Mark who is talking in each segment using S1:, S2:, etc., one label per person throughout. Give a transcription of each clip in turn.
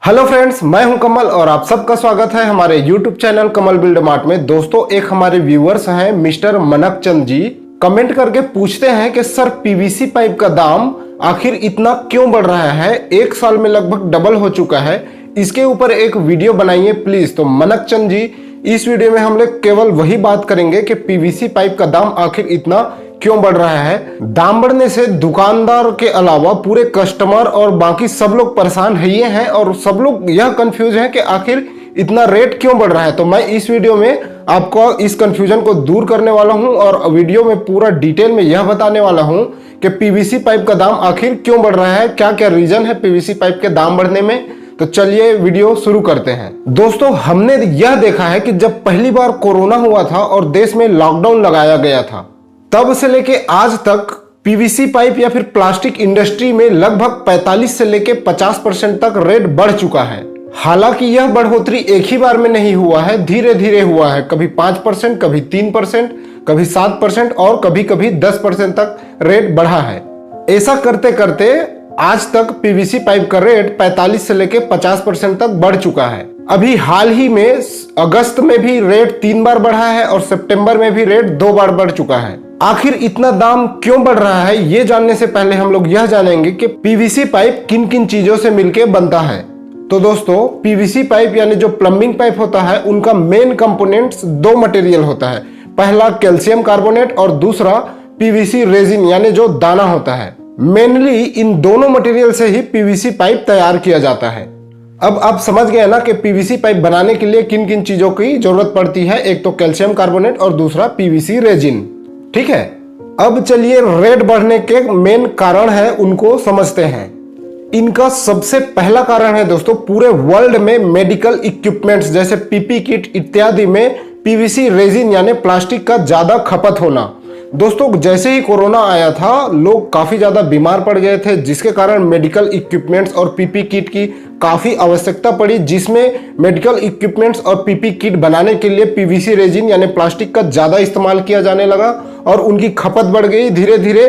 S1: Hello friends, मैं हूं कमल और आप सबका स्वागत है हमारे यूट्यूब चैनल कमल बिल्ड मार्ट में। दोस्तों, एक हमारे व्यूअर्स हैं मिस्टर मनक चंद जी, कमेंट करके पूछते हैं कि सर पीवीसी पाइप का दाम आखिर इतना क्यों बढ़ रहा है? एक साल में लगभग डबल हो चुका है, इसके ऊपर एक वीडियो बनाइए प्लीज। तो मनक चंद जी, इस वीडियो में हम लोग केवल वही बात करेंगे कि पीवीसी पाइप का दाम आखिर इतना क्यों बढ़ रहा है। दाम बढ़ने से दुकानदार के अलावा पूरे कस्टमर और बाकी सब लोग परेशान है ही हैं और सब लोग यह कंफ्यूज हैं कि आखिर इतना रेट क्यों बढ़ रहा है। तो मैं इस वीडियो में आपको इस कंफ्यूजन को दूर करने वाला हूं और वीडियो में पूरा डिटेल में यह बताने वाला हूं कि पीवीसी पाइप का दाम आखिर क्यों बढ़ रहा है, क्या क्या रीजन है पीवीसी पाइप के दाम बढ़ने में। तो चलिए वीडियो शुरू करते हैं। दोस्तों, हमने यह देखा है कि जब पहली बार कोरोना हुआ था और देश में लॉकडाउन लगाया गया था, तब से लेके आज तक पीवीसी पाइप या फिर प्लास्टिक इंडस्ट्री में लगभग 45 से लेके 50% तक रेट बढ़ चुका है। हालांकि यह बढ़ोतरी एक ही बार में नहीं हुआ है, धीरे धीरे हुआ है। कभी 5%, कभी 3%, कभी 7% और कभी कभी 10% तक रेट बढ़ा है। ऐसा करते करते आज तक पीवीसी पाइप का रेट 45 से लेके 50% तक बढ़ चुका है। अभी हाल ही में अगस्त में भी रेट 3 बार बढ़ा है और सितंबर में भी रेट 2 बार बढ़ चुका है। आखिर इतना दाम क्यों बढ़ रहा है, ये जानने से पहले हम लोग यह जानेंगे कि पीवीसी पाइप किन किन चीजों से मिलकर बनता है। तो दोस्तों, पीवीसी पाइप यानी जो प्लम्बिंग पाइप होता है, उनका मेन कंपोनेंट्स 2 मटेरियल होता है। पहला कैल्शियम कार्बोनेट और दूसरा पीवीसी रेजिन यानी जो दाना होता है। मेनली इन दोनों मटेरियल से ही पीवीसी पाइप तैयार किया जाता है। अब आप समझ गए ना कि पीवीसी पाइप बनाने के लिए किन किन चीजों की जरूरत पड़ती है। एक तो कैल्शियम कार्बोनेट और दूसरा पीवीसी रेजिन। ठीक है, अब चलिए रेट बढ़ने के मेन कारण है उनको समझते हैं। इनका सबसे पहला कारण है दोस्तों, पूरे वर्ल्ड में मेडिकल इक्विपमेंट्स जैसे पीपी किट इत्यादि में पीवीसी रेजिन यानी प्लास्टिक का ज्यादा खपत होना। दोस्तों, जैसे ही कोरोना आया था, लोग काफी ज्यादा बीमार पड़ गए थे, जिसके कारण मेडिकल इक्विपमेंट्स और पीपी किट की काफी आवश्यकता पड़ी, जिसमें मेडिकल इक्विपमेंट्स और पीपी किट बनाने के लिए पीवीसी रेजिन यानी प्लास्टिक का ज्यादा इस्तेमाल किया जाने लगा और उनकी खपत बढ़ गई। धीरे धीरे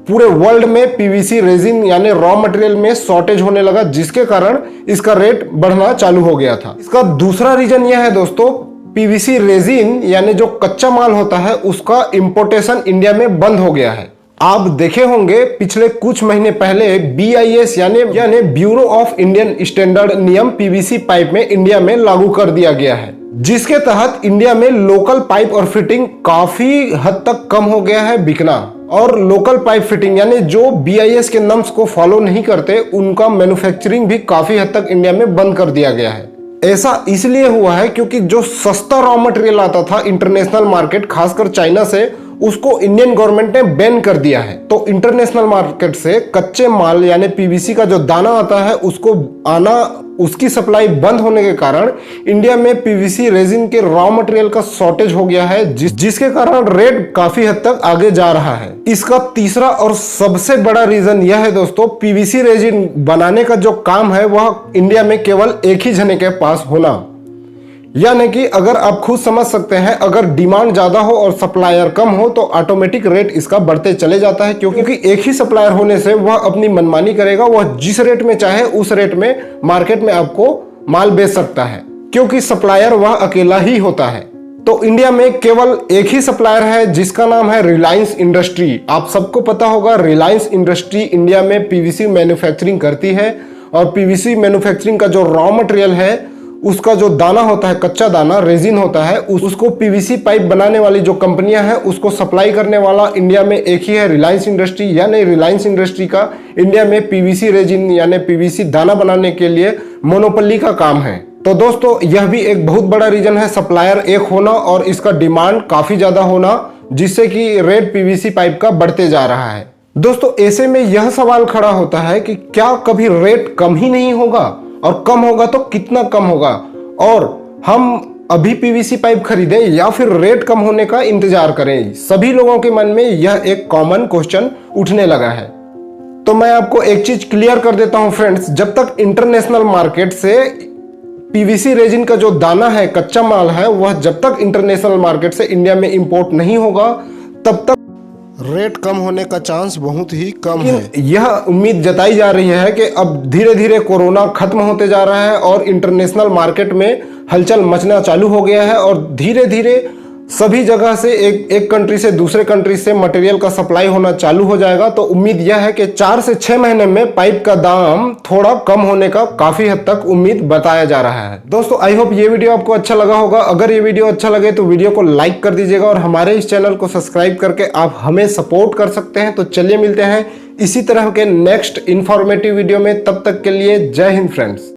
S1: पूरे वर्ल्ड में पीवीसी रेजिन यानी रॉ मटेरियल में शॉर्टेज होने लगा, जिसके कारण इसका रेट बढ़ना चालू हो गया था। इसका दूसरा रीजन यह है दोस्तों, पीवीसी रेजिन यानी जो कच्चा माल होता है, उसका इंपोर्टेशन इंडिया में बंद हो गया है। आप देखे होंगे पिछले कुछ महीने पहले BIS यानी ब्यूरो ऑफ इंडियन स्टैंडर्ड नियम पीवीसी पाइप में इंडिया में लागू कर दिया गया है, जिसके तहत इंडिया में लोकल पाइप और फिटिंग काफी हद तक कम हो गया है बिकना। और लोकल पाइप फिटिंग यानी जो BIS के नॉर्म्स को फॉलो नहीं करते, उनका मैन्युफैक्चरिंग भी काफी हद तक इंडिया में बंद कर दिया गया है। ऐसा इसलिए हुआ है क्योंकि जो सस्ता रॉ मटेरियल आता था इंटरनेशनल मार्केट, खासकर चाइना से, उसको इंडियन गवर्नमेंट ने बैन कर दिया है। तो इंटरनेशनल मार्केट से कच्चे माल यानी पीवीसी का जो दाना आता है, उसको आना, उसकी सप्लाई बंद होने के कारण इंडिया में पीवीसी रेजिन के रॉ मटेरियल का शॉर्टेज हो गया है, जिसके कारण रेट काफी हद तक आगे जा रहा है। इसका तीसरा और सबसे बड़ा रीजन यह है दोस्तों, पीवीसी रेजिन बनाने का जो काम है वह इंडिया में केवल एक ही जने के पास होना। यानी कि अगर आप खुद समझ सकते हैं, अगर डिमांड ज्यादा हो और सप्लायर कम हो तो ऑटोमेटिक रेट इसका बढ़ते चले जाता है, क्योंकि एक ही सप्लायर होने से वह अपनी मनमानी करेगा। वह जिस रेट में चाहे उस रेट में मार्केट में आपको माल बेच सकता है, क्योंकि सप्लायर वह अकेला ही होता है। तो इंडिया में केवल एक ही सप्लायर है, जिसका नाम है रिलायंस इंडस्ट्री। आप सबको पता होगा, रिलायंस इंडस्ट्री इंडिया में पीवीसी मैन्युफैक्चरिंग करती है और पीवीसी मैन्युफैक्चरिंग का जो रॉ मटेरियल है, उसका जो दाना होता है, कच्चा दाना रेजिन होता है, उसको पीवीसी पाइप बनाने वाली जो कंपनियां हैं उसको सप्लाई करने वाला इंडिया में एक ही है, रिलायंस इंडस्ट्री। यानी रिलायंस इंडस्ट्री का इंडिया में पीवीसी रेजिन यानी पीवीसी दाना बनाने के लिए मोनोपोली का काम है। तो दोस्तों, यह भी एक बहुत बड़ा रीजन है, सप्लायर एक होना और इसका डिमांड काफी ज्यादा होना, जिससे कि रेट पीवीसी पाइप का बढ़ते जा रहा है। दोस्तों, ऐसे में यह सवाल खड़ा होता है कि क्या कभी रेट कम ही नहीं होगा, और कम होगा तो कितना कम होगा, और हम अभी पीवीसी पाइप खरीदें या फिर रेट कम होने का इंतजार करें? सभी लोगों के मन में यह एक कॉमन क्वेश्चन उठने लगा है। तो मैं आपको एक चीज क्लियर कर देता हूं फ्रेंड्स, जब तक इंटरनेशनल मार्केट से पीवीसी रेजिन का जो दाना है, कच्चा माल है, वह जब तक इंटरनेशनल मार्केट से इंडिया में इंपोर्ट नहीं होगा, तब तक रेट कम होने का चांस बहुत ही कम है। यह उम्मीद जताई जा रही है कि अब धीरे धीरे कोरोना खत्म होते जा रहा है और इंटरनेशनल मार्केट में हलचल मचना चालू हो गया है और धीरे धीरे सभी जगह से एक कंट्री से दूसरे कंट्री से मटेरियल का सप्लाई होना चालू हो जाएगा। तो उम्मीद यह है कि 4 से 6 महीने में पाइप का दाम थोड़ा कम होने का काफी हद तक उम्मीद बताया जा रहा है। दोस्तों आई होप ये वीडियो आपको अच्छा लगा होगा। अगर ये वीडियो अच्छा लगे तो वीडियो को लाइक कर दीजिएगा और हमारे इस चैनल को सब्सक्राइब करके आप हमें सपोर्ट कर सकते हैं। तो चलिए मिलते हैं इसी तरह के नेक्स्ट इंफॉर्मेटिव वीडियो में, तब तक के लिए जय हिंद फ्रेंड्स।